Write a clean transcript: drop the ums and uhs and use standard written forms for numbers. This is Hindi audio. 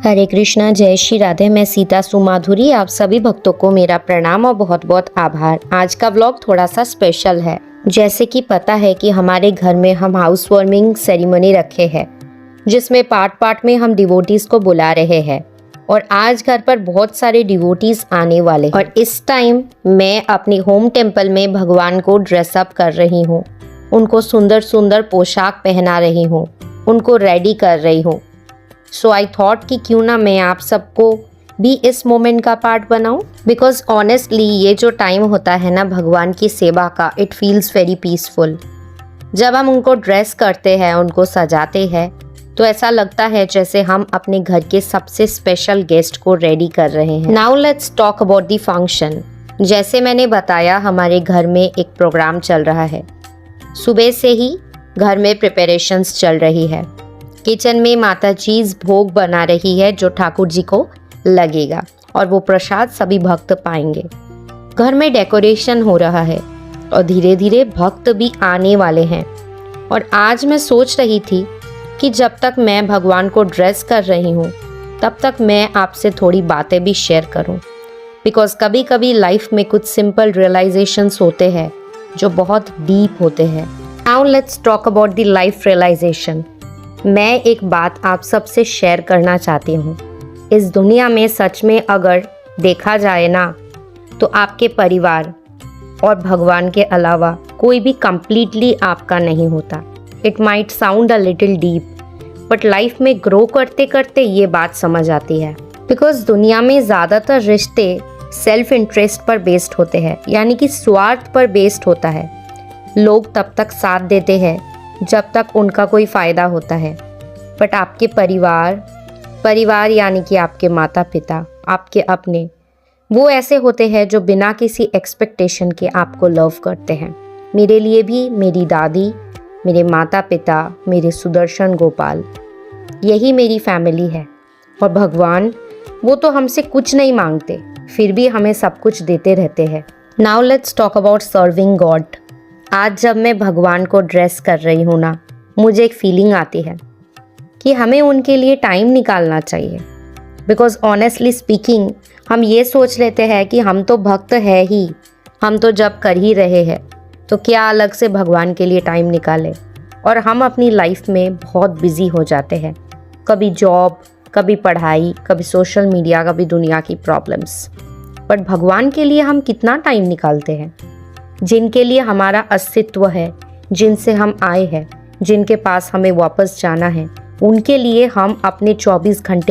हरे कृष्णा, जय श्री राधे। मैं सीता सुमाधुरी, आप सभी भक्तों को मेरा प्रणाम और बहुत बहुत आभार। आज का व्लॉग थोड़ा सा स्पेशल है। जैसे कि पता है कि हमारे घर में हम हाउस वार्मिंग सेरेमनी रखे हैं, जिसमें पार्ट पार्ट में हम डिवोटीज को बुला रहे हैं और आज घर पर बहुत सारे डिवोटीज आने वाले हैं। और इस टाइम मैं अपने होम टेम्पल में भगवान को ड्रेसअप कर रही हूँ, उनको सुंदर सुंदर पोशाक पहना रही हूँ, उनको रेडी कर रही हूँ। सो आई थॉट कि क्यों ना मैं आप सबको भी इस मोमेंट का पार्ट बनाऊं, बिकॉज ऑनेस्टली ये जो टाइम होता है ना भगवान की सेवा का, इट फील्स वेरी पीसफुल। जब हम उनको ड्रेस करते हैं, उनको सजाते हैं, तो ऐसा लगता है जैसे हम अपने घर के सबसे स्पेशल गेस्ट को रेडी कर रहे हैं। Now let's talk about the function. जैसे मैंने बताया, हमारे घर में एक प्रोग्राम चल रहा है। सुबह से ही घर में प्रिपरेशंस चल रही है। किचन में माता जी भोग बना रही है जो ठाकुर जी को लगेगा, और वो प्रसाद सभी भक्त पाएंगे। घर में डेकोरेशन हो रहा है और धीरे धीरे भक्त भी आने वाले हैं। और आज मैं सोच रही थी कि जब तक मैं भगवान को ड्रेस कर रही हूँ, तब तक मैं आपसे थोड़ी बातें भी शेयर करूँ, बिकॉज कभी कभी लाइफ में कुछ सिंपल रियलाइजेशंस होते हैं जो बहुत डीप होते हैं। Now let's talk about the life realization. मैं एक बात आप सबसे शेयर करना चाहती हूँ। इस दुनिया में सच में अगर देखा जाए ना, तो आपके परिवार और भगवान के अलावा कोई भी कंप्लीटली आपका नहीं होता। It might sound a little deep, but life में ग्रो करते करते ये बात समझ आती है। बिकॉज दुनिया में ज़्यादातर रिश्ते सेल्फ इंटरेस्ट पर बेस्ड होते हैं, यानी कि स्वार्थ पर बेस्ड होता है। लोग तब तक साथ देते हैं जब तक उनका कोई फ़ायदा होता है, बट आपके परिवार यानी कि आपके माता पिता, आपके अपने, वो ऐसे होते हैं जो बिना किसी एक्सपेक्टेशन के आपको लव करते हैं। मेरे लिए भी मेरी दादी, मेरे माता पिता, मेरे सुदर्शन गोपाल, यही मेरी फैमिली है। और भगवान, वो तो हमसे कुछ नहीं मांगते, फिर भी हमें सब कुछ देते रहते हैं। Now let's talk about serving God. आज जब मैं भगवान को ड्रेस कर रही हूँ ना, मुझे एक फीलिंग आती है कि हमें उनके लिए टाइम निकालना चाहिए। बिकॉज ऑनेस्टली स्पीकिंग, हम ये सोच लेते हैं कि हम तो भक्त है ही, हम तो जब कर ही रहे हैं, तो क्या अलग से भगवान के लिए टाइम निकालें। और हम अपनी लाइफ में बहुत बिजी हो जाते हैं, कभी जॉब, कभी पढ़ाई, कभी सोशल मीडिया, कभी दुनिया की प्रॉब्लम्स। बट भगवान के लिए हम कितना टाइम निकालते हैं? जिनके लिए हमारा अस्तित्व है, जिनसे हम आए हैं, जिनके पास हमें वापस जाना है, उनके लिए हम अपने 24 घंटे